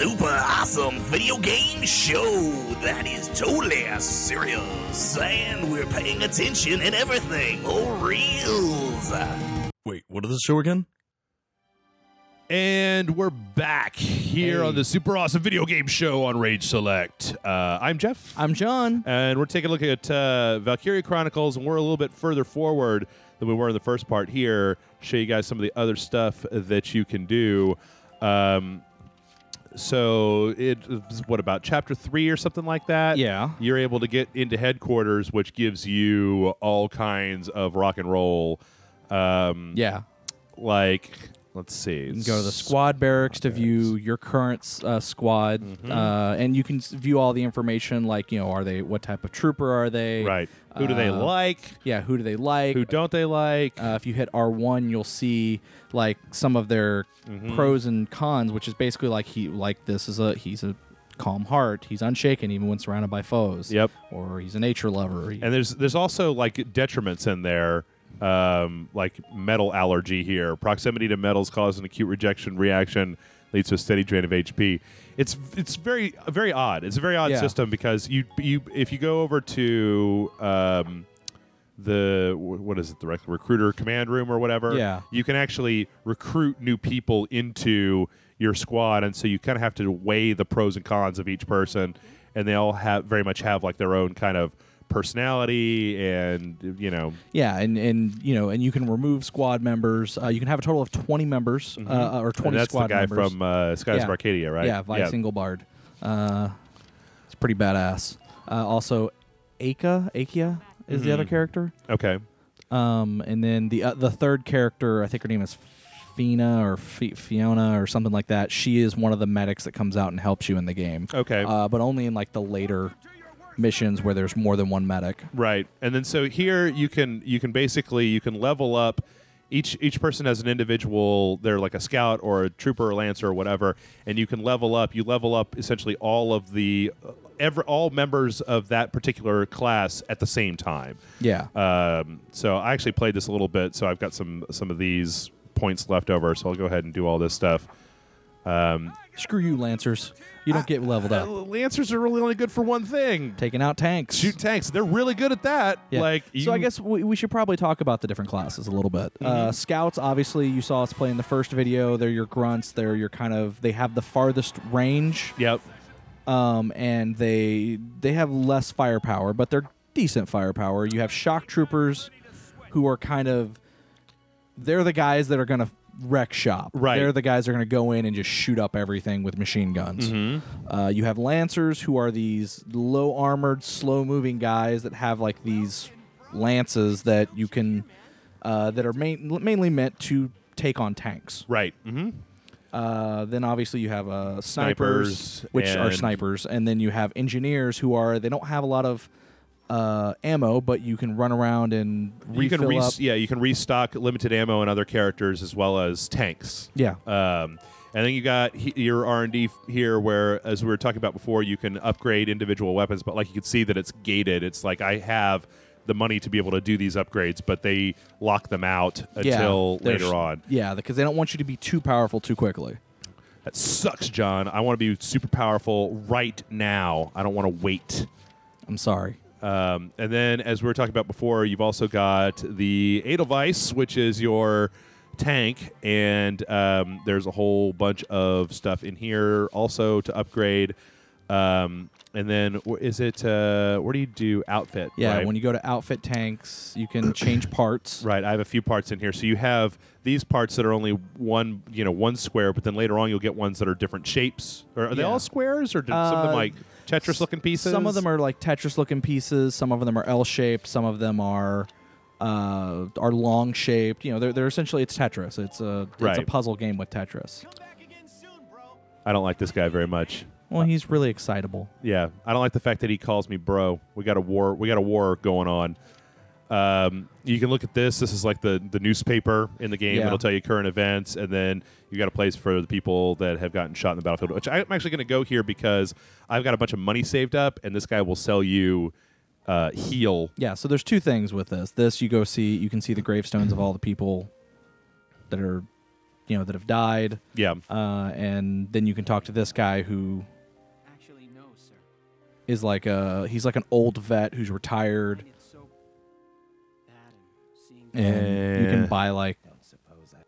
super awesome video game show that is totally serious, and we're paying attention and everything. Oh, reals. Wait, what is the show again? And we're back here on the super awesome video game show on Rage Select. I'm Jeff. I'm John. And we're taking a look at Valkyria Chronicles, and we're a little bit further forward than we were in the first part here. Show you guys some of the other stuff that you can do. So it's, what, about Chapter 3 or something like that? Yeah. You're able to get into headquarters, which gives you all kinds of rock and roll. Yeah. Like... Let's see. You can go to the squad barracks to view your current squad, and you can view all the information, like, you know, what type of trooper are they? Right. Who do they like? Yeah, who do they like? Who don't they like? If you hit R1, you'll see like some of their pros and cons, which is basically like he's a calm heart. He's unshaken even when surrounded by foes. Yep. Or he's a nature lover. And there's also like detriments in there. Like metal allergy here. Proximity to metals causes an acute rejection reaction, leads to a steady drain of HP. It's very odd. It's a very odd system because if you go over to the recruiter command room or whatever, you can actually recruit new people into your squad, and so you kind of have to weigh the pros and cons of each person, and they all very much have like their own kind of personality, and and you can remove squad members. You can have a total of 20 members or 20 and squad members. That's the guy from Skies of Arcadia, right? Yeah, Vice Engelbard. It's pretty badass. Also, Akia is the other character. Okay. And then the third character, I think her name is Fina or Fiona or something like that. She is one of the medics that comes out and helps you in the game. Okay. But only in like the later missions where there's more than one medic. Right. And then so here you can level up. Each person has an individual, they're like a scout or a trooper or lancer or whatever, and you can level up. You level up essentially all of the all members of that particular class at the same time. Yeah. So I actually played this a little bit, so I've got some of these points left over, so I'll go ahead and do all this stuff. Screw you, Lancers. You don't get leveled up. Lancers are really only good for one thing. Taking out tanks. Shoot tanks. They're really good at that. Yeah. So I guess we should probably talk about the different classes a little bit. Scouts, obviously, you saw us play in the first video. They're your grunts. They're your they have the farthest range. Yep. And they have less firepower, but they're decent firepower. You have shock troopers who are they're the guys that are going to wreck shop. Right. They're the guys that are going to go in and just shoot up everything with machine guns. You have lancers, who are these low armored, slow moving guys that have like these lances that you can that are mainly meant to take on tanks. Right. Then obviously you have snipers, which are snipers, and then you have engineers who they don't have a lot of ammo, but you can run around and refill up. Yeah, you can restock limited ammo and other characters as well as tanks. Yeah. And then you got your R&D here, where, as we were talking about before, you can upgrade individual weapons, but like you can see that it's gated. It's like I have the money to be able to do these upgrades, but they lock them out until later on. Yeah, because they don't want you to be too powerful too quickly. That sucks, John. I want to be super powerful right now. I don't want to wait. I'm sorry. And then, as we were talking about before, you've also got the Edelweiss, which is your tank, and there's a whole bunch of stuff in here also to upgrade. And then, where do you do outfit? Yeah, right? When you go to outfit tanks, you can change parts. Right, I have a few parts in here. So you have these parts that are only one square, but then later on you'll get ones that are different shapes. Are they all squares, or did some of them like Tetris-looking pieces? Some of them are like Tetris-looking pieces. Some of them are L-shaped. Some of them are long-shaped. They're essentially, it's Tetris. It's a puzzle game with Tetris. I don't like this guy very much. Well, he's really excitable. Yeah, I don't like the fact that he calls me bro. We got a war going on. You can look at this. This is like the newspaper in the game. Yeah. It'll tell you current events, and then you got a place for the people that have gotten shot in the battlefield. Which I'm actually going to go here because I've got a bunch of money saved up, and this guy will sell you heal. Yeah. So there's two things with this. You can see the gravestones of all the people that are that have died. Yeah. And then you can talk to this guy who Actually, no, sir. is like he's like an old vet who's retired, It's so bad and seeing and you can buy like don't suppose that.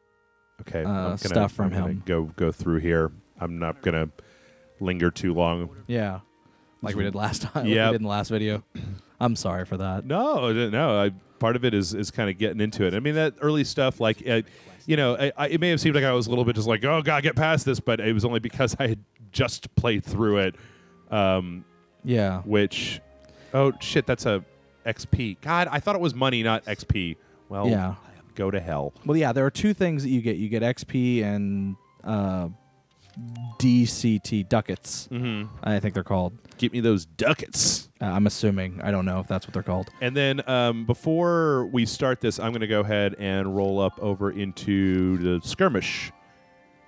Okay. I'm gonna, stuff from I'm gonna him. Go through here. I'm not gonna linger too long. Yeah, like we did last time. Yep. Like we did in the last video. I'm sorry for that. No. Part of it is kind of getting into it. I mean, that early stuff, like, it may have seemed like I was a little bit just like, oh, God, get past this, but it was only because I had just played through it. Yeah. Which, oh, shit, that's a XP. God, I thought it was money, not XP. Well, Yeah. go to hell. Well, yeah, there are two things that you get. You get XP and DCT, ducats, I think they're called. Give me those ducats. I'm assuming. I don't know if that's what they're called. And then before we start this, I'm going to go ahead and roll up over into the skirmish.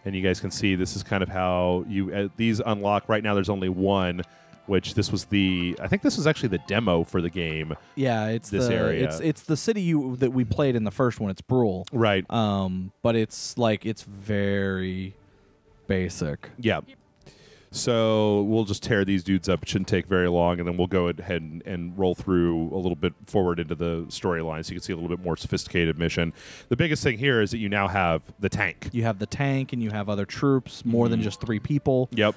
And you guys can see this is kind of how you these unlock. Right now there's only one, which this was I think this was actually the demo for the game. Yeah, it's this area. It's the city that we played in the first one. It's Brule. Right. But it's very basic. Yeah. So we'll just tear these dudes up. It shouldn't take very long, and then we'll go ahead and roll through a little bit forward into the storyline so you can see a little bit more sophisticated mission. The biggest thing here is that you now have the tank. You have the tank, and you have other troops, more than just 3 people. Yep.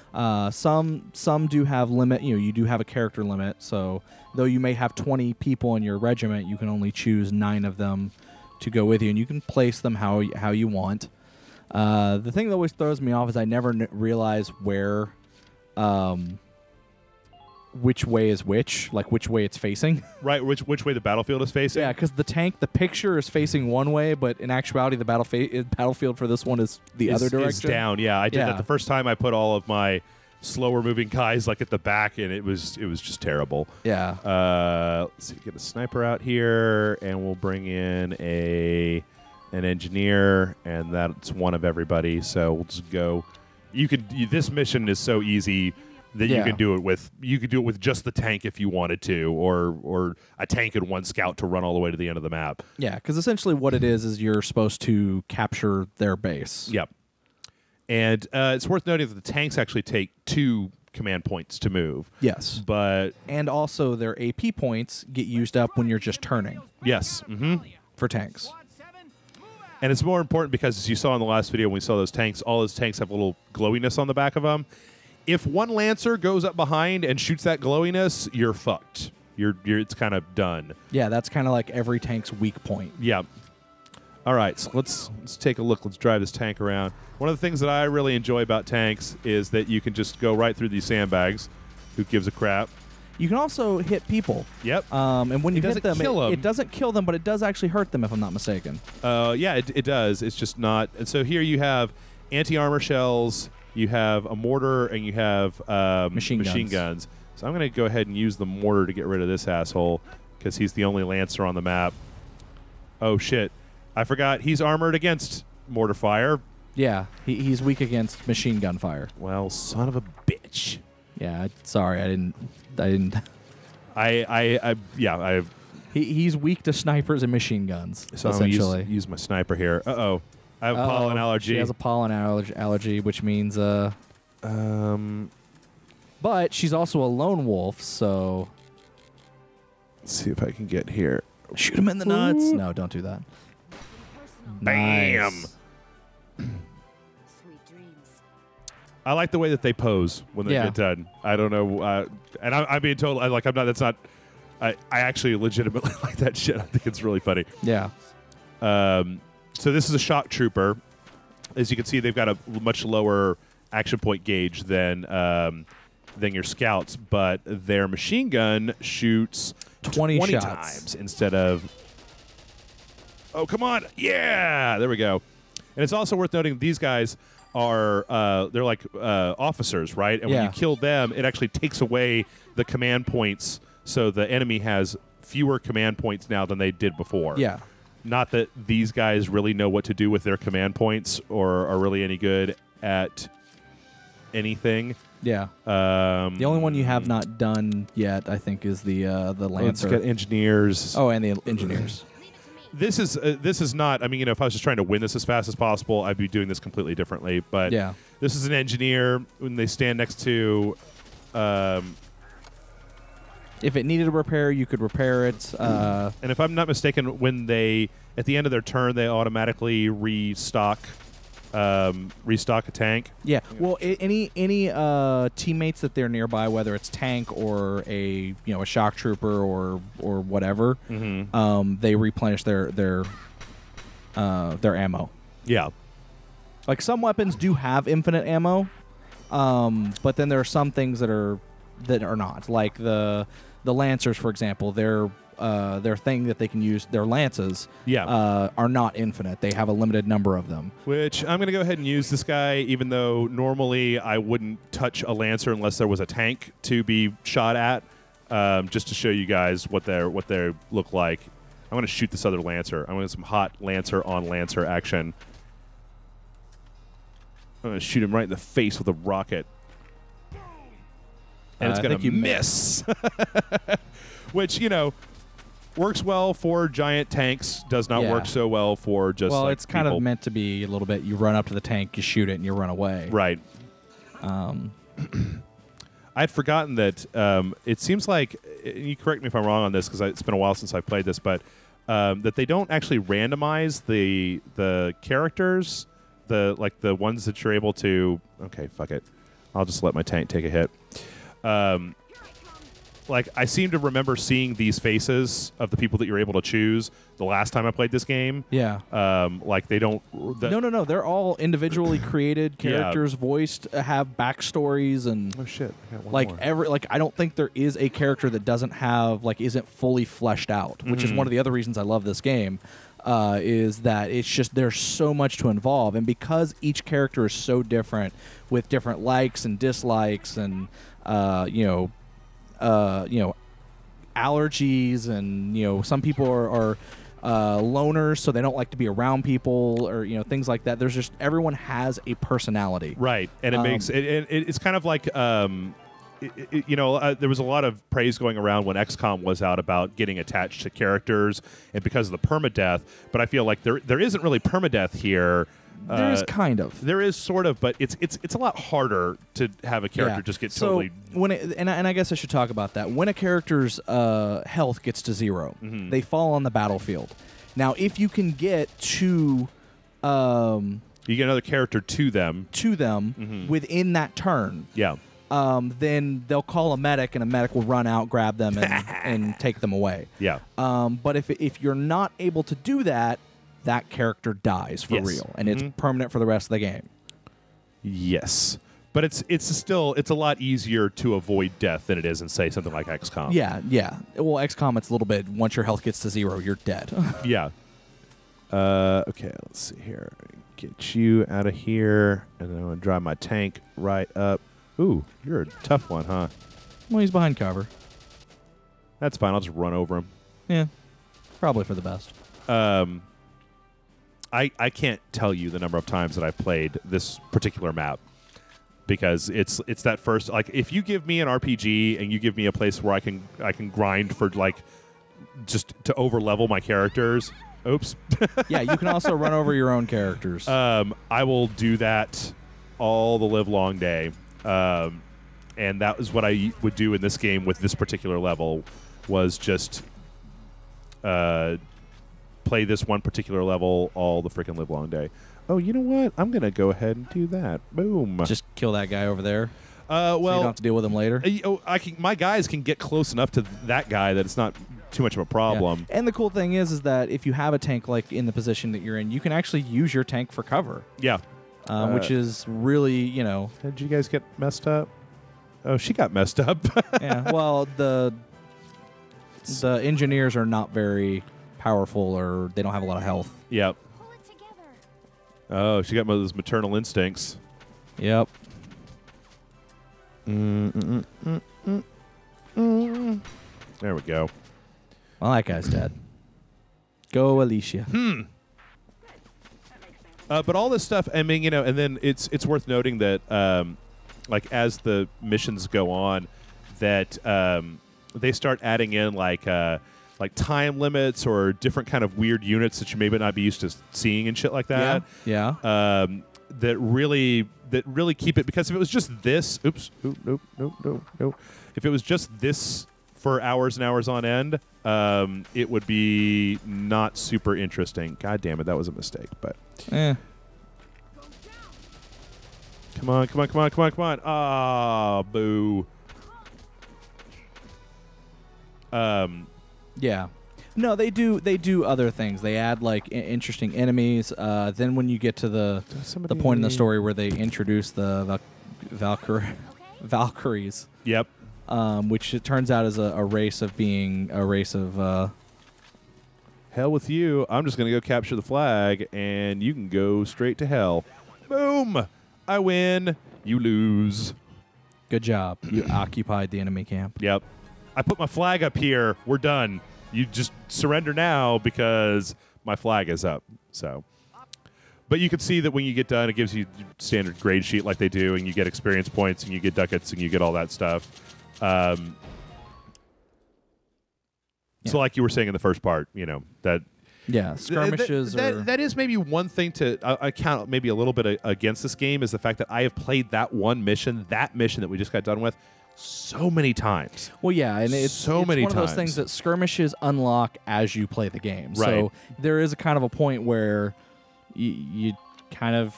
Some do have limit. You do have a character limit. So though you may have 20 people in your regiment, you can only choose 9 of them to go with you, and you can place them how you want. The thing that always throws me off is I never realize where. Which way is which way it's facing. Right, which way the battlefield is facing. Yeah, because the picture is facing one way, but in actuality, the battlefield for this one is the other direction. Is down. Yeah, I did that the first time. I put all of my slower moving guys like at the back, and it was just terrible. Yeah. Let's see, get a sniper out here, and we'll bring in an engineer, and that's one of everybody. So we'll just go. This mission is so easy that you could do it with just the tank if you wanted to, or a tank and 1 scout to run all the way to the end of the map. Yeah, because essentially what it is you're supposed to capture their base. Yep. And it's worth noting that the tanks actually take 2 command points to move. Yes. And also their AP points get used up when you're just turning. Yes. For tanks. And it's more important because, as you saw in the last video when we saw those tanks, all those tanks have a little glowiness on the back of them. If one Lancer goes up behind and shoots that glowiness, you're fucked. It's kind of done. Yeah, that's kind of like every tank's weak point. Yeah. All right, so let's take a look. Let's drive this tank around. One of the things that I really enjoy about tanks is that you can just go right through these sandbags. Who gives a crap? You can also hit people. Yep. And when you hit them, kill them, it doesn't kill them, but it does actually hurt them, if I'm not mistaken. Yeah, it does. It's just not. And so here you have anti-armor shells, you have a mortar, and you have machine guns. So I'm going to go ahead and use the mortar to get rid of this asshole because he's the only Lancer on the map. Oh, shit. I forgot he's armored against mortar fire. Yeah, he's weak against machine gun fire. Well, son of a bitch. Yeah, sorry, I didn't. He's weak to snipers and machine guns. So essentially, I'm gonna use my sniper here. I have pollen allergy. She has a pollen allergy, which means But she's also a lone wolf, so. Let's see if I can get here. Shoot him in the nuts. No, don't do that. Bam. Nice. Sweet dreams. I like the way that they pose when they get done. I don't know, and I'm being told I'm not. That's not. I actually legitimately like that shit. I think it's really funny. Yeah. So this is a shock trooper. As you can see, they've got a much lower action point gauge than your scouts, but their machine gun shoots 20 shots. times instead of. Oh, come on. Yeah, there we go. And it's also worth noting these guys are they're like officers, right? And when you kill them, it actually takes away the command points, so the enemy has fewer command points now than they did before. Yeah. Not that these guys really know what to do with their command points or are really any good at anything. Yeah. The only one you have not done yet, I think, is the Lancer. Let's get engineers. Oh, and the engineers. This is not. I mean, if I was just trying to win this as fast as possible, I'd be doing this completely differently. But Yeah. this is an engineer when they stand next to. If it needed a repair, you could repair it. And if I'm not mistaken, when they at the end of their turn, they automatically restock a tank. Yeah. Well, any teammates that they're nearby, whether it's tank or a shock trooper or whatever, they replenish their ammo. Yeah. Like some weapons do have infinite ammo, but then there are some things that are not. Like the Lancers, for example, their thing that they can use, their lances, are not infinite. They have a limited number of them. Which I'm going to go ahead and use this guy, even though normally I wouldn't touch a Lancer unless there was a tank to be shot at, just to show you guys what they look like. I'm going to shoot this other Lancer. I'm going to get some hot Lancer on Lancer action. I'm going to shoot him right in the face with a rocket. And it's going to miss. Which, works well for giant tanks, does not work so well for just it's kind of meant to be a little bit, you run up to the tank, you shoot it, and you run away. Right. I'd forgotten that it seems like, you correct me if I'm wrong on this because it's been a while since I played this, but that they don't actually randomize the characters, the ones that you're able to... Okay, fuck it. I'll just let my tank take a hit. I seem to remember seeing these faces of the people that you're able to choose the last time I played this game. Yeah. They don't... No. They're all individually created characters, voiced, have backstories, and... Oh, shit. I got one more. I don't think there is a character that doesn't have, isn't fully fleshed out, which is one of the other reasons I love this game, is that it's just, there's so much to involve. And because each character is so different, with different likes and dislikes and, allergies, and some people are loners, so they don't like to be around people, or things like that. There's just, everyone has a personality, right? And it makes it's kind of like there was a lot of praise going around when XCOM was out about getting attached to characters and because of the permadeath, but I feel like there isn't really permadeath here. There is kind of. There is sort of, but it's a lot harder to have a character just get totally... So and I guess I should talk about that. When a character's health gets to 0, they fall on the battlefield. Now, if you can get to... you get another character to them. Within that turn. Yeah. Then they'll call a medic, and a medic will run out, grab them, and take them away. Yeah. But if you're not able to do that, that character dies for real, and it's permanent for the rest of the game. Yes, but it's a lot easier to avoid death than it is in, say, something like XCOM. Yeah. Well, XCOM, it's a little bit, once your health gets to 0, you're dead. Yeah. Okay, let's see here. Get you out of here, and then I'm going to drive my tank right up. Ooh, you're a tough one, huh? Well, he's behind cover. That's fine. I'll just run over him. Yeah, probably for the best. I can't tell you the number of times that I've played this particular map because it's that first, if you give me an RPG and you give me a place where I can grind for just to over level my characters. Oops. Yeah, you can also run over your own characters. I will do that all the live long day. And that was what I would do in this game with this particular level, was just play this one particular level all the freaking live long day. Oh, you know what? I'm going to go ahead and do that. Boom. Just kill that guy over there. Well, so you don't have to deal with him later. My guys can get close enough to that guy that it's not too much of a problem. Yeah. And the cool thing is that if you have a tank in the position that you're in, you can actually use your tank for cover. Yeah. Which is really, Did you guys get messed up? Oh, she got messed up. Yeah. Well, the engineers are not very powerful, or they don't have a lot of health. Yep. Oh, she got those maternal instincts. Yep. There we go. Well, that guy's dead. Go, Alicia. But all this stuff, I mean, and then it's worth noting that, as the missions go on, that they start adding in like time limits or different kind of weird units that you maybe not be used to seeing and shit like that. Yeah. That really keep it, because if it was just this, no. If it was just this for hours and hours on end, it would be not super interesting. God damn it, that was a mistake. But come on. Ah, boo. Yeah. No, they do other things. They add like interesting enemies. Then when you get to the point in the story where they introduce the Valkyries. Yep. Which it turns out is a race of being a race of. Hell with you. I'm just gonna go capture the flag, and you can go straight to hell. Boom! I win. You lose. Good job. You occupied the enemy camp. Yep. I put my flag up here. We're done. You just surrender now because my flag is up. So, but you can see that when you get done, it gives you standard grade sheet like they do, and you get experience points, and you get ducats, and you get all that stuff. So, like you were saying in the first part, you know that. Yeah, skirmishes. That is maybe one thing to I count maybe a little bit against this game is the fact that I have played that mission that we just got done with, so many times. Well, yeah, and it's many one times. of those things that skirmishes unlock as you play the game. Right. So there is a kind of a point where you kind of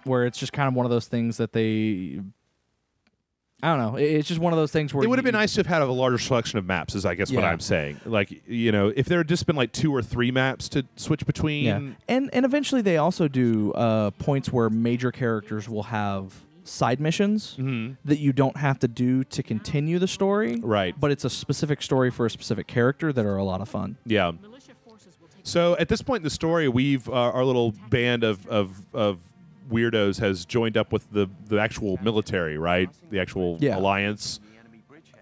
where it's just kind of one of those things that they. I don't know. It's just one of those things where it would have been nice to have had a larger selection of maps, is I guess what I'm saying. Like, you know, if there had just been like 2 or 3 maps to switch between. Yeah. And eventually they also do points where major characters will have side missions that you don't have to do to continue the story. Right. But it's a specific story for a specific character that are a lot of fun. Yeah. So at this point in the story, we've our little band of weirdos has joined up with the actual military, right? The actual alliance.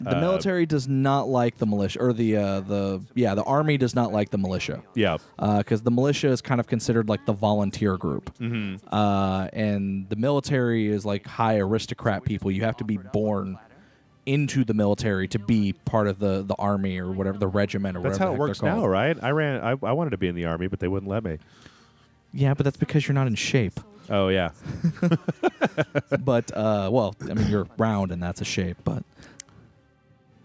The military does not like the militia, or the army does not like the militia. Yeah. Because the militia is kind of considered like the volunteer group. And the military is like high aristocrat people. You have to be born into the military to be part of the army or whatever, the regiment or That's whatever. how it works now, right? I wanted to be in the army, but they wouldn't let me. Yeah, but that's because you're not in shape. Oh, yeah. But, well, I mean, you're round and that's a shape, but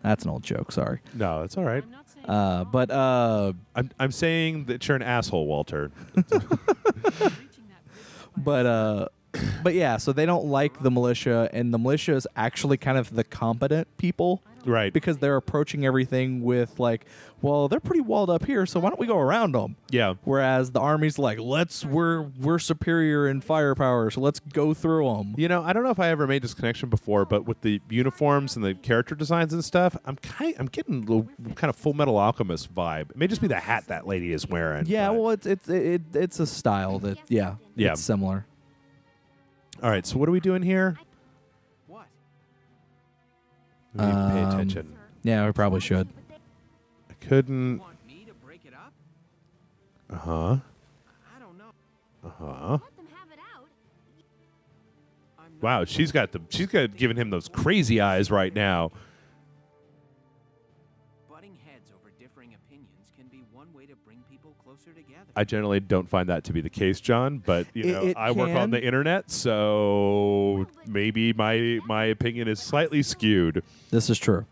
that's an old joke. Sorry. No, that's all right. I'm saying that you're an asshole, Walter. But yeah, so they don't like the militia, and the militia is actually kind of the competent people. Right. Because they're approaching everything with like, well, they're pretty walled up here, so why don't we go around them? Yeah. Whereas the army's like, we're superior in firepower, so let's go through them. You know, I don't know if I ever made this connection before, but with the uniforms and the character designs and stuff, I'm getting a little kind of Full Metal Alchemist vibe. It may just be the hat that lady is wearing. Yeah, but. well, it's a style that it's similar. All right, so what are we doing here? What? We need to pay attention. Yeah, we probably should. I couldn't. Want me to break it up? Uh-huh. I don't know. Uh-huh. Let them have it out. I'm not Wow, she's got giving him those crazy eyes right now. butting heads over differing opinions can be one way to bring people closer together. I generally don't find that to be the case, John, but It I work on can. the internet, so maybe my opinion is slightly skewed. This is true.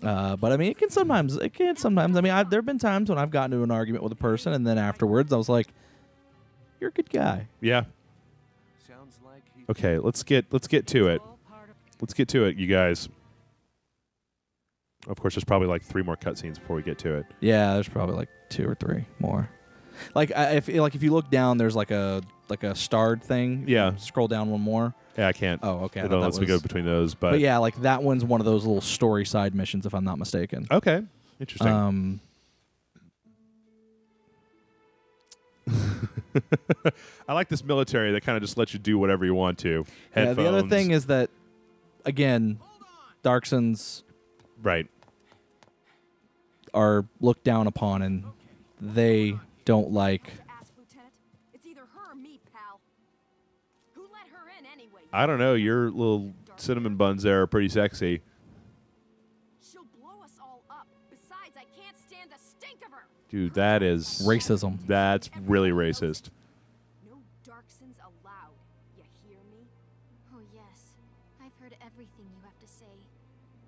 But I mean, it can sometimes. I mean, there have been times when I've gotten into an argument with a person, and then afterwards, I was like, "You're a good guy." Yeah. Sounds like he Okay, let's get to it. Let's get to it, you guys. Of course, there's probably like 3 more cutscenes before we get to it. Yeah, there's probably like 2 or 3 more. Like if you look down, there's like a starred thing. Yeah. Scroll down one more. Yeah, I can't. Oh, okay. I It thought that lets me go was- between those, But yeah, like that one's one of those little story side missions, if I'm not mistaken. Okay, interesting. I like this military that kind of just lets you do whatever you want to. Yeah, the other Headphones. thing is that, again, Darksons Right. are looked down upon, and they don't like. Ask, Lieutenant. It's either her or me, pal. Who let her in anyway? I don't know. Your little cinnamon buns there are pretty sexy. She'll blow us all up. Besides, I can't stand the Dude, that is Racism. That's really racist. No Darksons allowed. You hear me? Oh, yes. I've heard everything you have to say.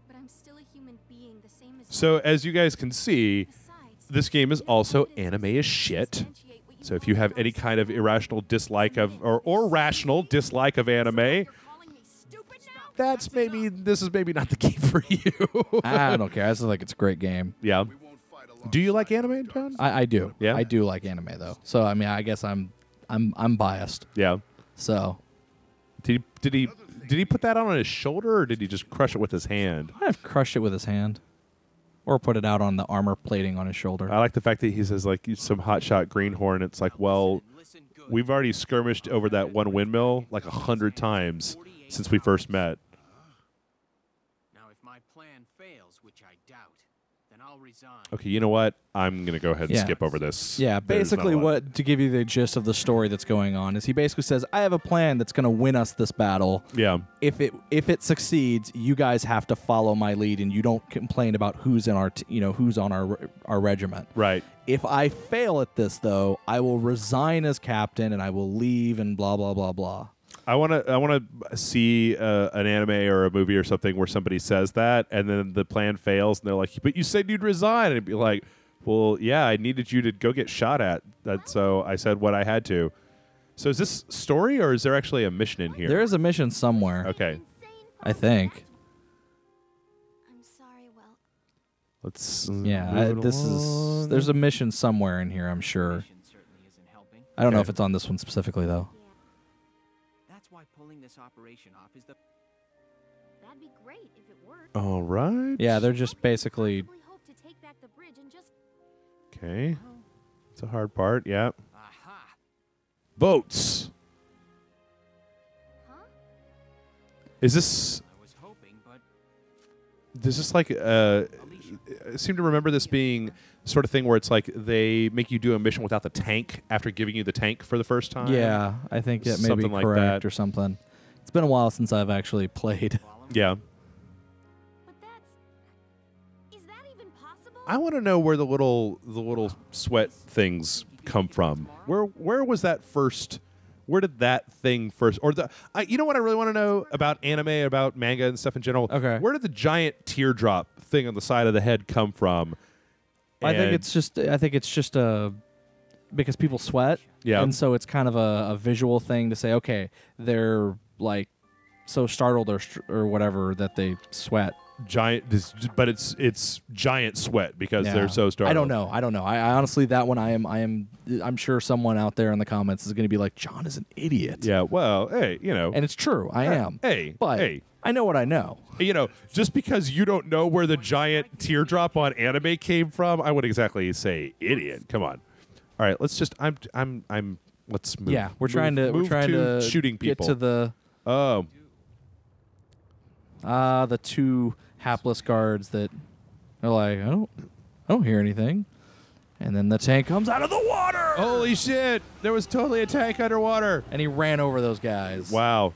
But I'm still a human being, the same as So as you guys can see, Besides, this game is no also evidence anime exists as to shit. substantiate what you So if want you me have to any say. kind of irrational dislike of or rational dislike of anime, You're calling me stupid now? this is maybe not the game for you. I don't care. I just think it's a great game. Yeah. Do you like anime, John? I do. Yeah? I do like anime though. So I mean, I guess I'm biased. Yeah. So Did he put that on his shoulder or did he just crush it with his hand? I have crushed it with his hand, or put it out on the armor plating on his shoulder. I like the fact that he says like some hotshot greenhorn. It's like, well, Listen good. we've already skirmished over that one windmill like 100 times since we first met. Now, if my plan fails, which I doubt, then I'll resign. Okay, you know what? I'm gonna go ahead and Yeah. skip over this. Yeah, There's not basically a lot. what, to give you the gist of the story that's going on, is he basically says, I have a plan that's going to win us this battle. Yeah. If it succeeds, you guys have to follow my lead, and you don't complain about who's in our who's on our regiment. Right. If I fail at this, though, I will resign as captain and I will leave and blah blah blah blah. I want to see an anime or a movie or something where somebody says that and then the plan fails and they're like, but you said you'd resign. And it'd be like, well, yeah, I needed you to go get shot at. So I said what I had to. So is this story or is there actually a mission in here? There is a mission somewhere, Okay. I think. I'm sorry, well, Let's Yeah, move it along. there's a mission somewhere in here, I'm sure. Mission certainly isn't helping. I don't know Okay. if it's on this one specifically though. That's why pulling this operation off is the That'd be great if it worked. All right. Yeah, they're just basically Possibly hope to take back the bridge and just Okay. It's a hard part. Yeah. aha. Boats. huh? Is this I was hoping, but like I seem to remember this being the sort of thing where it's like they make you do a mission without the tank after giving you the tank for the first time. yeah, I think that may be Something like correct that. or something. It's been a while since I've actually played. Yeah. But that's... Is that even possible? I want to know where the little sweat things come from. Where was that first? Where did that thing first? Or you know what I really want to know about anime, about manga and stuff in general? Okay. Where did the giant teardrop thing on the side of the head come from? I think And- it's just a because people sweat. Yeah. And so it's kind of a visual thing to say, okay, they're like so startled or whatever that they sweat. but it's giant sweat because Yeah. they're so startled. I don't know. I honestly, that one I'm sure someone out there in the comments is going to be like, John is an idiot. Yeah. Well, hey, you know. And it's true. I am. Hey. But hey. I know what I know. You know, just because you don't know where the giant teardrop on anime came from, I wouldn't exactly say idiot. Come on. All right, let's just let's move. Yeah, we're trying to move shooting people. get to the the two hapless guards that are like, I don't hear anything. And then the tank comes out of the water. Holy shit! There was totally a tank underwater. And he ran over those guys. Wow.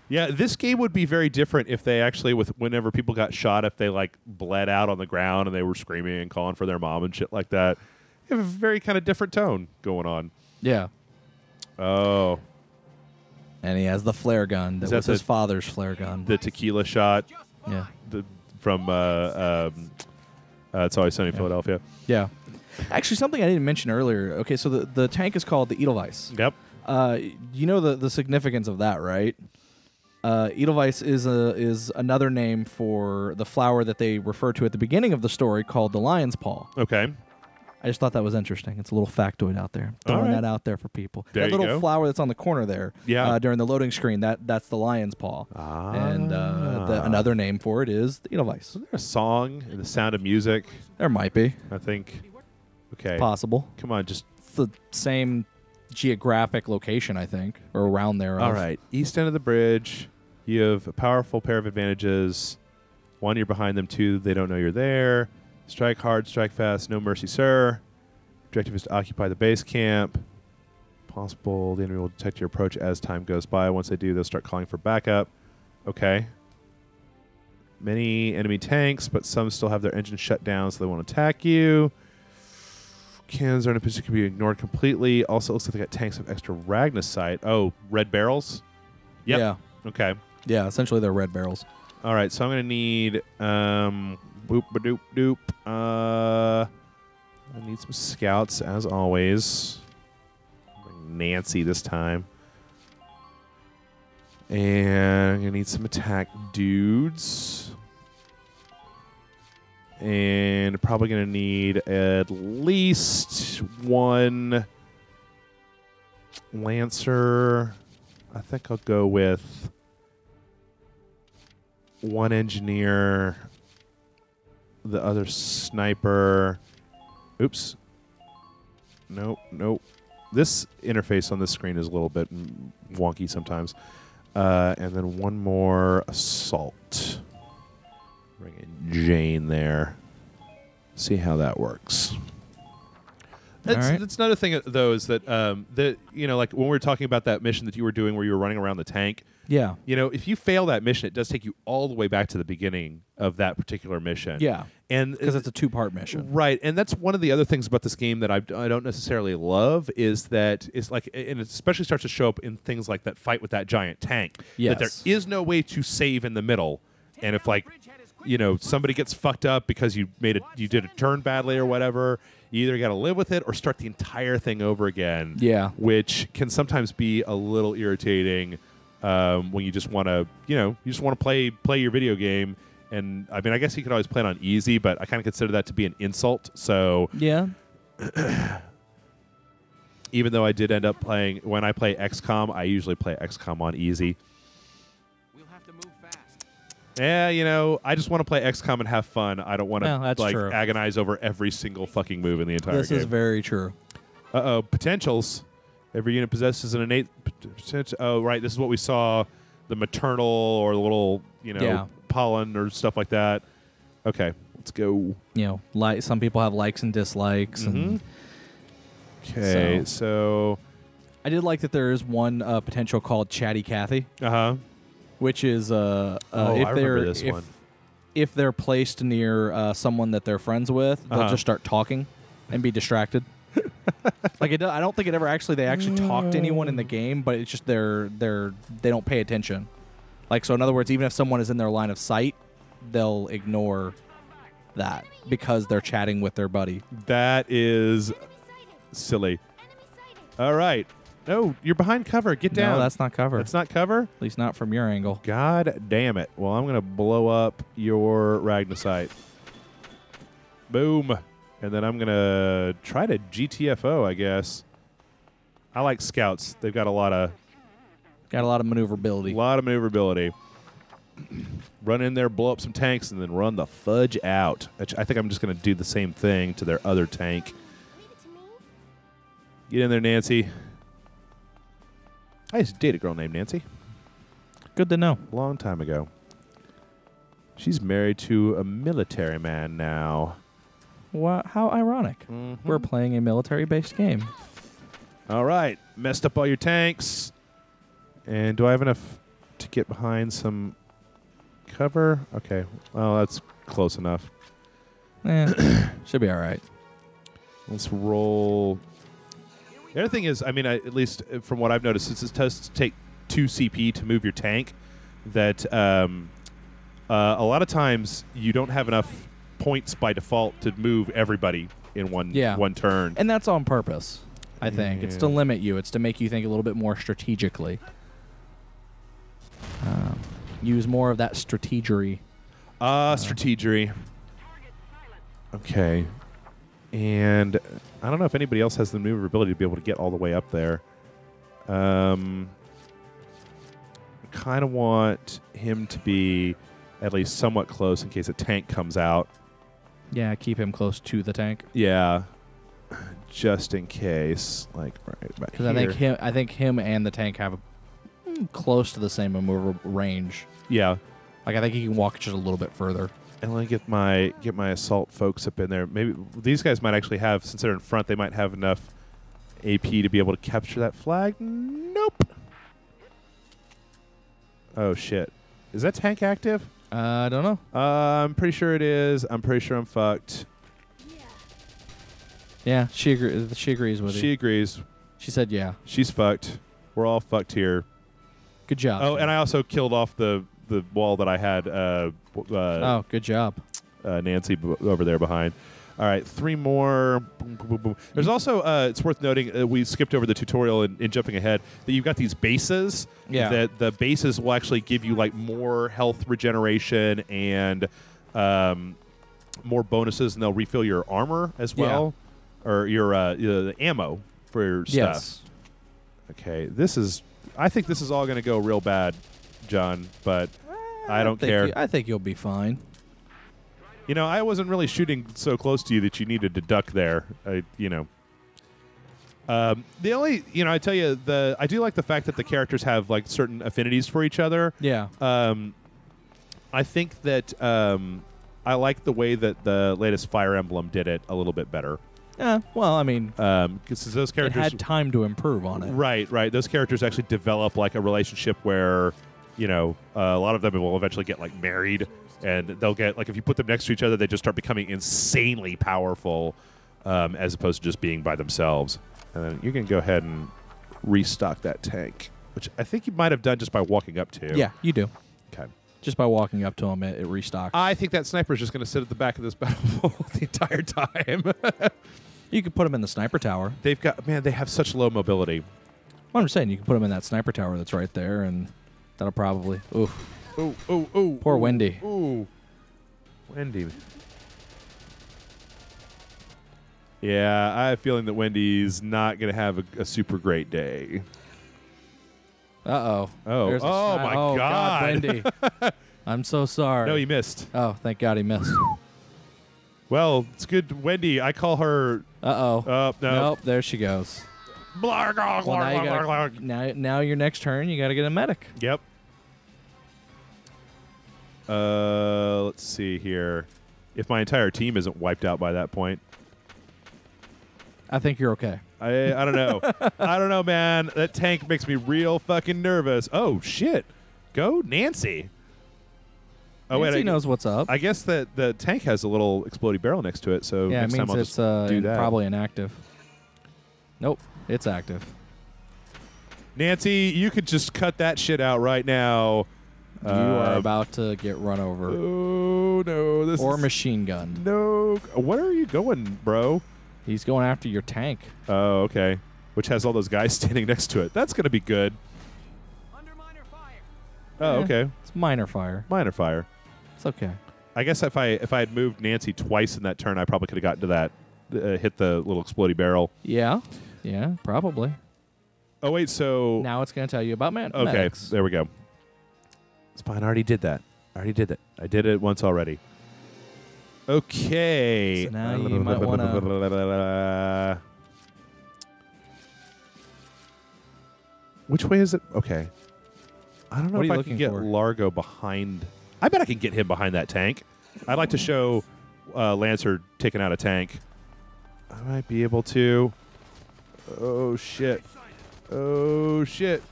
Yeah, this game would be very different if they actually, whenever people got shot, if they like bled out on the ground and they were screaming and calling for their mom and shit like that. You have a very kind of different tone going on. Yeah. Oh, And he has the flare gun. That that was his the- father's flare gun. the tequila shot Yeah. from It's Always Sunny in Philadelphia. Yeah. Actually, something I didn't mention earlier. Okay, so the tank is called the Edelweiss. Yep. You know the significance of that, right? Edelweiss is another name for the flower that they refer to at the beginning of the story called the lion's paw. Okay. I just thought that was interesting. It's a little factoid out there. Throwing right. that out there for people. There that you little go. flower that's on the corner there Yeah. during the loading screen, that's the lion's paw. And another name for it is the Edelweiss. Isn't there a song in The Sound of Music? There might be. I think. Okay. Possible. Come on, just. It's the same geographic location, I think, or around there. All right. East end of the bridge. You have a powerful pair of advantages. One, you're behind them. Two, they don't know you're there. Strike hard, strike fast, no mercy, sir. Objective is to occupy the base camp. Possible, the enemy will detect your approach as time goes by. Once they do, they'll start calling for backup. Okay. Many enemy tanks, but some still have their engines shut down, so they won't attack you. Cannons are in a position can be ignored completely. Also, looks like they got tanks of extra Ragnosite. Oh, red barrels? Yep. Yeah. Okay. Yeah, essentially they're red barrels. All right, so I'm going to need boop-a-doop-doop. I need some scouts, as always. Bring Nancy this time. And I'm going to need some attack dudes. And probably going to need at least one Lancer. I think I'll go with one engineer, the other sniper. Oops. Nope, nope. This interface on this screen is a little bit wonky sometimes. And then one more assault. Bring in Jane there. See how that works. That's another thing, though, is that like when we were talking about that mission that you were doing where you were running around the tank. Yeah. If you fail that mission, it does take you all the way back to the beginning of that particular mission. Yeah. And because it's a 2-part mission. Right. And that's one of the other things about this game that I don't necessarily love is that it's like, and it especially starts to show up in things like that fight with that giant tank. Yes. That there is no way to save in the middle. And if somebody gets fucked up because you did a turn badly or whatever, you either got to live with it or start the entire thing over again. Yeah. Which can sometimes be a little irritating when you just want to, play your video game. And I mean, I guess you could always play it on easy, but I kind of consider that to be an insult. So yeah. Even though I did end up playing, when I play XCOM, I usually play XCOM on easy. We'll have to move fast. Yeah, I just want to play XCOM and have fun. I don't want to agonize over every single fucking move in the entire game. This is very true. Potentials. Every unit possesses an innate potential. Oh, right. This is what we saw. The maternal or the little, pollen or stuff like that. Okay, let's go. Like some people have likes and dislikes. Mm-hmm. Okay, so I did like that there is one potential called Chatty Cathy. Which is I remember this one. If they're placed near someone that they're friends with, they'll just start talking and be distracted. I don't think they actually talk to anyone in the game, but it's just they don't pay attention. So in other words, even if someone is in their line of sight, they'll ignore that because they're chatting with their buddy. That is silly. All right. No, you're behind cover. Get down. No, that's not cover. That's not cover? At least not from your angle. God damn it. Well, I'm going to blow up your Ragnosite. Boom. And then I'm going to try to GTFO, I guess. I like scouts. They've got a lot of maneuverability. Run in there, blow up some tanks, and then run the fudge out. I think I'm just going to do the same thing to their other tank. Get in there, Nancy. I used to date a girl named Nancy. Good to know. Long time ago. She's married to a military man now. What? How ironic. Mm-hmm. We're playing a military-based game. All right. Messed up all your tanks. And do I have enough to get behind some cover? Okay. Well, that's close enough. Should be all right. Let's roll. The other thing is, I mean, at least from what I've noticed, since it does take 2 CP to move your tank, that a lot of times you don't have enough points by default to move everybody in one turn. And that's on purpose, I think. It's to limit you. It's to make you think a little bit more strategically. Use more of that strategery. Strategery. Okay. And I don't know if anybody else has the maneuverability to be able to get all the way up there. I kind of want him to be at least somewhat close in case a tank comes out. Yeah, keep him close to the tank. Yeah, just in case. Like right back here. Because I think him and the tank have close to the same maneuver range. Yeah. I think he can walk just a little bit further. And let me get my assault folks up in there. Maybe these guys might actually have, since they're in front, they might have enough AP to be able to capture that flag. Nope. Oh, shit. Is that tank active? I don't know. I'm pretty sure it is. I'm pretty sure I'm fucked. Yeah, she agrees with She you. agrees. She said, "Yeah, She's fucked. We're all fucked here. good job." Oh, and I also killed off the wall that I had oh, good job. Nancy over there behind. All right, 3 more. Boom, boom, boom, boom. There's also, it's worth noting, we skipped over the tutorial in jumping ahead, that you've got these bases. Yeah. That the bases will actually give you like more health regeneration and more bonuses, and they'll refill your armor as well, or your the ammo for your stuff. Yes. Okay, I think this is all going to go real bad, John, but I don't care. I think you'll be fine. You know, I wasn't really shooting so close to you that you needed to duck there. The only, I tell you, I do like the fact that the characters have like certain affinities for each other. Yeah. I think that I like the way that the latest Fire Emblem did it a little bit better. Yeah. Well, I mean, Because those it characters had time to improve on it. Right. Those characters actually develop like a relationship where, a lot of them will eventually get like married, and they'll get like if you put them next to each other, they just start becoming insanely powerful, as opposed to just being by themselves. And then you can go ahead and restock that tank, which I think you might have done just by walking up to. Yeah, you do. Okay. Just by walking up to him, it restocks. I think that sniper is just going to sit at the back of this battlefield the entire time. You could put him in the sniper tower. They have such low mobility. Well, I'm saying you can put him in that sniper tower that's right there, and that'll probably. Oof. Oh. Poor Wendy. Ooh. Wendy. Yeah, I have a feeling that Wendy's not going to have a super great day. Uh-oh. Oh. There's a Oh, my oh, God. Wendy. I'm so sorry. No, he missed. Oh, thank God he missed. Well, it's good. Wendy, I call her... Uh-oh. Oh, no. Nope, there she goes. Blarg, blarg, Well, now, blarg, blarg, blarg. now your next turn, you got to get a medic. Yep. Let's see here. If my entire team isn't wiped out by that point. I think you're okay. I don't know. I don't know, man. That tank makes me real fucking nervous. Oh, shit. Go Nancy. Oh, Nancy wait. knows what's up. I guess that the tank has a little exploding barrel next to it, so yeah, it next means time I'll it's just do that. probably inactive. Nope, it's active. Nancy, you could just cut that shit out right now. You are about to get run over. Oh, no. This Or is, machine gun. No. Where are you going, bro? He's going after your tank. Oh, okay. Which has all those guys standing next to it. That's going to be good. Under minor fire. Oh, Eh, okay. It's minor fire. Minor fire. It's okay. I guess if I had moved Nancy twice in that turn, I probably could have gotten to that, hit the little explodey barrel. Yeah, probably. Oh, wait, so... Now it's going to tell you about Okay, medics. there we go. It's fine. I already did that. I did it once already. Okay. So now you might wanna- Which way is it? Okay. I don't know What are if you I can looking get for? Largo behind. I bet I can get him behind that tank. I'd like to show Lancer taking out a tank. I might be able to. Oh, shit. Oh, shit.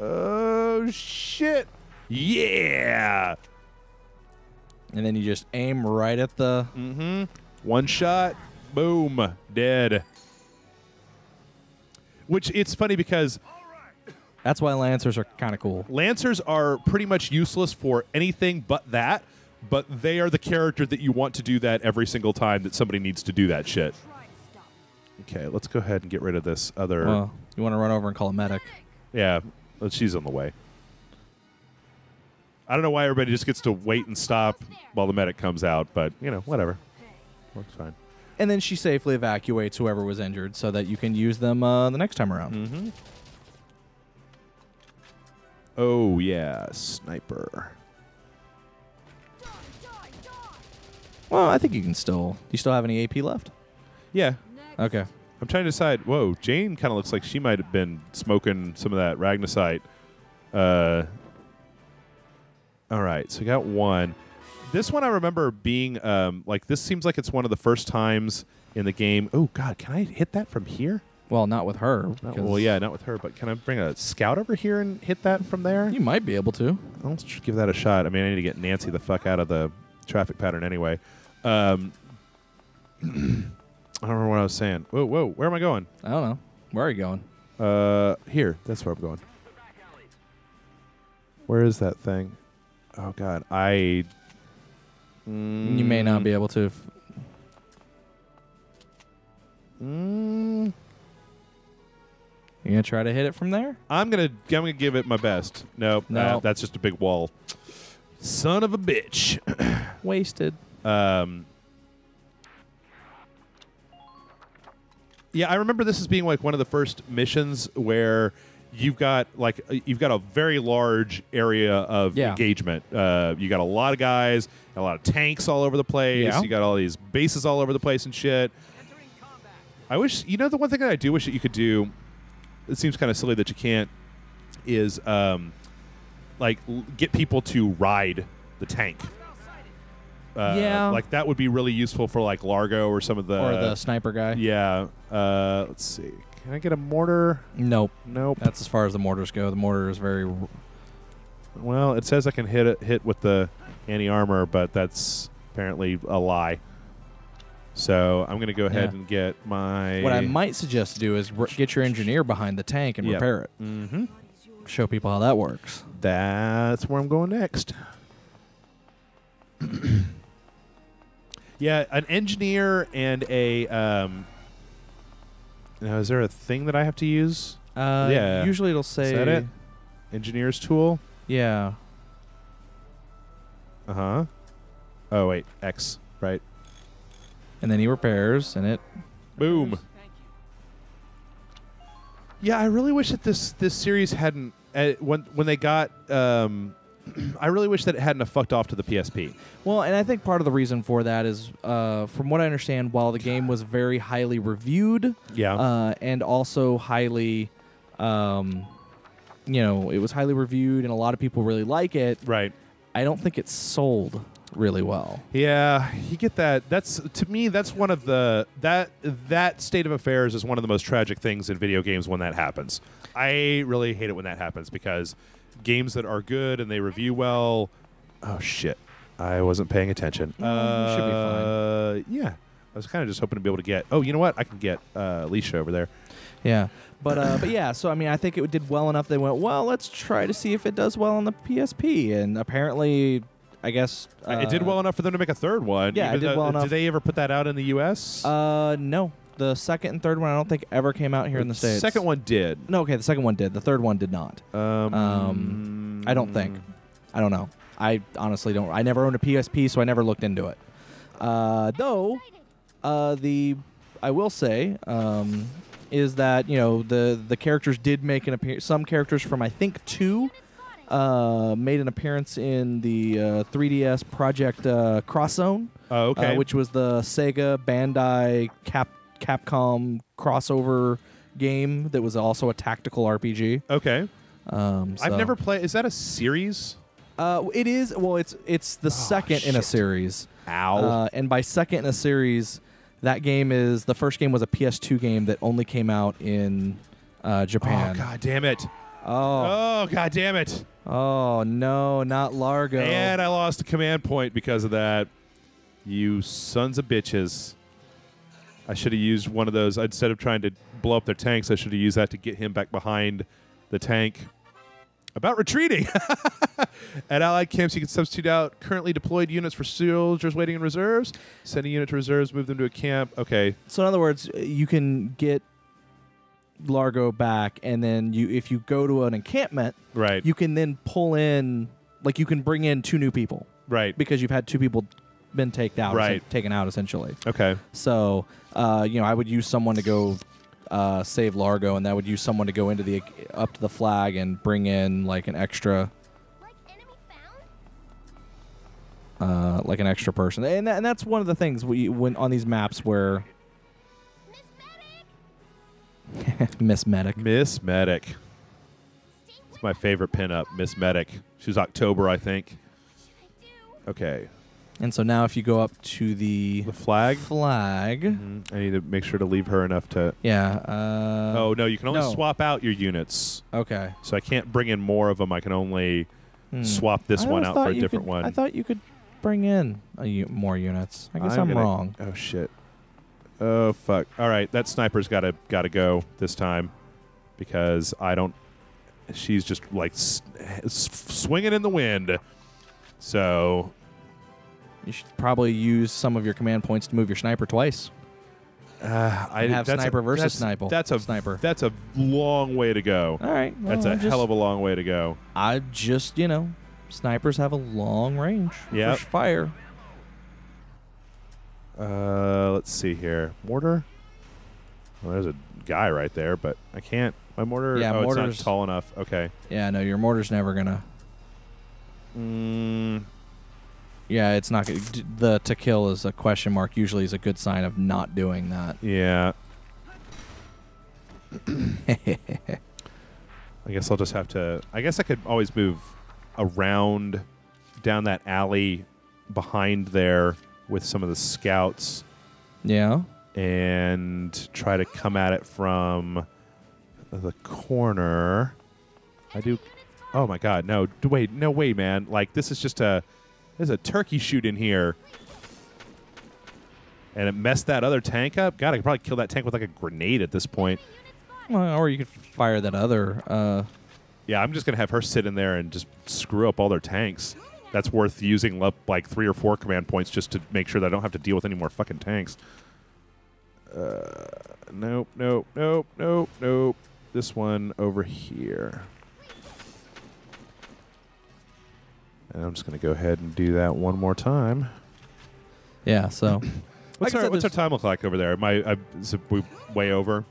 Oh, shit. Yeah. And then you just aim right at the... Mm-hmm. One shot. Boom. Dead. Which, it's funny because That's why Lancers are kind of cool. Lancers are pretty much useless for anything but that, but they are the character that you want to do that every single time that somebody needs to do that shit. Okay, let's go ahead and get rid of this other... Well, you want to run over and call a medic. Yeah, she's on the way. I don't know why everybody just gets to wait and stop while the medic comes out, but, whatever. Works fine. And then she safely evacuates whoever was injured so that you can use them the next time around. Mm-hmm. Oh, yeah, sniper. Well, I think you can still... Do you still have any AP left? Yeah. Okay. I'm trying to decide. Whoa, Jane kind of looks like she might have been smoking some of that Ragnosite. All right, so I got one. This one I remember being this seems like it's one of the first times in the game. Oh, God, can I hit that from here? Well, not with her. Well, yeah, not with her, but can I bring a scout over here and hit that from there? You might be able to. Let's give that a shot. I mean, I need to get Nancy the fuck out of the traffic pattern anyway. I don't remember what I was saying. Whoa, whoa. Where am I going? I don't know. Where are you going? Here. That's where I'm going. Where is that thing? Oh, God. You may not be able to. Mm, You gonna try to hit it from there? I'm gonna give it my best. Nope. No. That's just a big wall. Son of a bitch. Wasted. Yeah, I remember this as being like one of the first missions where you've got a very large area of engagement. You got a lot of guys, a lot of tanks all over the place. Yeah. You got all these bases all over the place and shit. I wish, the one thing that I do wish that you could do, it seems kind of silly that you can't, is get people to ride the tank. Like that would be really useful for like Largo or some of the Or the sniper guy. Yeah. Let's see. Can I get a mortar? Nope. Nope. That's as far as the mortars go. The mortar is very. Well, it says I can hit with the anti-armor, but that's apparently a lie. So I'm going to go ahead and get my... What I might suggest to do is get your engineer behind the tank and repair it. Mm-hmm. Show people how that works. That's where I'm going next. Yeah, an engineer and a... now, is there a thing that I have to use? Yeah. Usually it'll say... Is that it? Engineer's tool? Yeah. Uh-huh. Oh, wait. X, right. And then he repairs, and it... Boom. Yeah, I really wish that this series hadn't... when they got... I really wish that it hadn't have fucked off to the PSP. Well, and I think part of the reason for that is, from what I understand, while the game was very highly reviewed, and also highly, it was highly reviewed, and a lot of people really like it. Right. I don't think it sold really well. Yeah, you get that. To me, that's one of the that state of affairs is one of the most tragic things in video games when that happens. I really hate it when that happens because games that are good and they review well. Oh shit! I wasn't paying attention. You should be fine. Yeah, I was kind of just hoping to be able to get. Oh, you know what? I can get Alicia over there. Yeah, but yeah. So I mean, I think it did well enough. They went, well, let's try to see if it does well on the PSP, and apparently, I guess it did well enough for them to make a third one. Yeah, it did well enough. Did they ever put that out in the U.S.? No. The second and third one I don't think ever came out here in the States. The second one did. No, okay, the second one did. The third one did not. I don't think. I don't know. I honestly don't. I never owned a PSP, so I never looked into it. Though, I will say is that the characters did make an appearance. Some characters from I think 2 made an appearance in the 3DS Project Cross Zone. Oh, okay. Which was the Sega Bandai Capcom crossover game that was also a tactical RPG. Okay. I've never played. Is that a series? It is. Well, it's the second in a series. Ow. And by second in a series, that game is the first game was a PS2 game that only came out in Japan. Oh god damn it! Oh god damn it! Oh no, not Largo. And I lost a command point because of that. You sons of bitches. I should have used one of those. Instead of trying to blow up their tanks, I should have used that to get him back behind the tank. About retreating. At Allied camps, you can substitute out currently deployed units for soldiers waiting in reserves. Send a unit to reserves, move them to a camp. Okay. So in other words, you can get Largo back, and then if you go to an encampment, right, you can then pull in, you can bring in 2 new people. Right. Because you've had 2 people been taken out essentially. Okay. So, I would use someone to go save Largo, and that would use someone to go into up to the flag and bring in an extra, an extra person, and that's one of the things when on these maps where Miss Medic. Miss Medic. It's my favorite pinup, Miss Medic. She was October, I think. Okay. And so now if you go up to the flag? Mm-hmm. I need to make sure to leave her enough to... Yeah. Oh, no, you can only swap out your units. Okay. So I can't bring in more of them. I can only swap this one out for a different one. I thought you could bring in more units. I guess I'm wrong. Oh, shit. Oh fuck! All right, that sniper's gotta go this time because I don't. She's just like swinging in the wind. So You should probably use some of your command points to move your sniper twice. I have sniper versus sniper. That's a sniper. That's a long way to go. All right, well, That's a hell of a long way to go. I just snipers have a long range. Yep. For fire. Let's see here. Mortar? Well, there's a guy right there, but I can't. My mortar? Yeah, it's mortar's not tall enough. Okay. Yeah, no, your mortar's never gonna. Yeah, it's not gonna. The to kill is a question mark. Usually is a good sign of not doing that. Yeah. I guess I'll just have to. I guess I could always move around down that alley behind there with some of the scouts. Yeah. And try to come at it from the corner. I do. Oh my God! No, wait, no way, man! Like this is just there's a turkey shoot in here, and it messed that other tank up. God, I could probably kill that tank with like a grenade at this point. Well, or you could fire that other. Yeah, I'm just gonna have her sit in there and just screw up all their tanks. That's worth using like 3 or 4 command points just to make sure that I don't have to deal with any more fucking tanks. Nope. This one over here. And I'm just going to go ahead and do that one more time. Yeah, so. What's our time look like over there? Is we way over?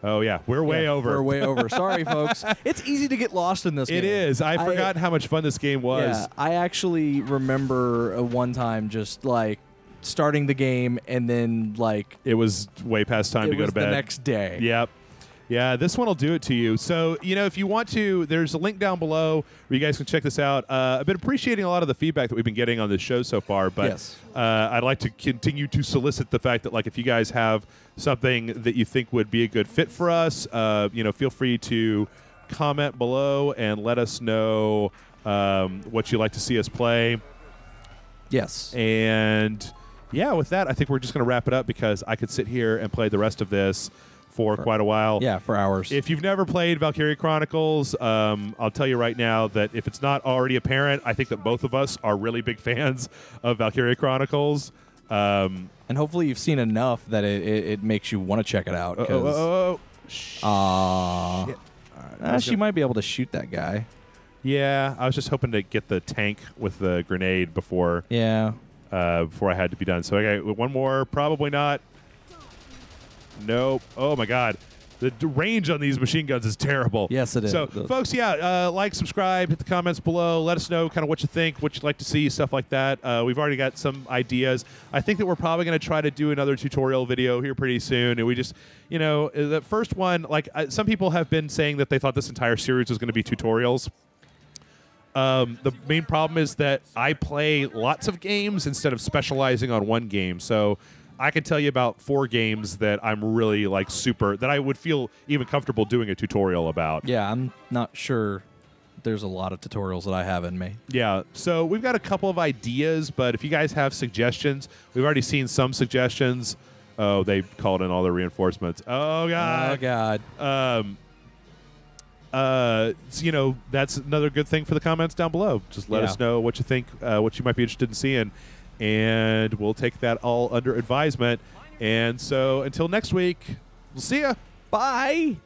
Oh, yeah. We're way over. We're way over. Sorry, folks. It's easy to get lost in this game. It is. I forgot how much fun this game was. Yeah, I actually remember one time just like starting the game and then like it was way past time to go to bed. The next day. Yep. Yeah, this one will do it to you. So, if you want to, there's a link down below where you guys can check this out. I've been appreciating a lot of the feedback that we've been getting on this show so far, but yes. I'd like to continue to solicit the fact that, like, if you guys have something that you think would be a good fit for us, feel free to comment below and let us know what you'd like to see us play. Yes. And, yeah, with that, I think we're just going to wrap it up because I could sit here and play the rest of this for quite a while. Yeah, for hours. If you've never played Valkyria Chronicles, I'll tell you right now that if it's not already apparent, I think that both of us are really big fans of Valkyria Chronicles. And hopefully you've seen enough that it makes you want to check it out. She might be able to shoot that guy. Yeah, I was just hoping to get the tank with the grenade before I had to be done. So I got one more, probably not. Nope. Oh, my God. The range on these machine guns is terrible. Yes, it is. So, folks, like, subscribe, hit the comments below. Let us know kind of what you think, what you'd like to see, stuff like that. We've already got some ideas. I think that we're probably going to try to do another tutorial video here pretty soon. And we just, the first one, like, some people have been saying that they thought this entire series was going to be tutorials. The main problem is that I play lots of games instead of specializing on one game. So I can tell you about 4 games that I'm really that I would feel even comfortable doing a tutorial about. Yeah, I'm not sure there's a lot of tutorials that I have in me. Yeah, so we've got a couple of ideas, but if you guys have suggestions, we've already seen some suggestions. Oh, they called in all the reinforcements. Oh, God. Oh, God. That's another good thing for the comments down below. Just let us know what you think, what you might be interested in seeing. And we'll take that all under advisement. And so until next week, we'll see ya. Bye.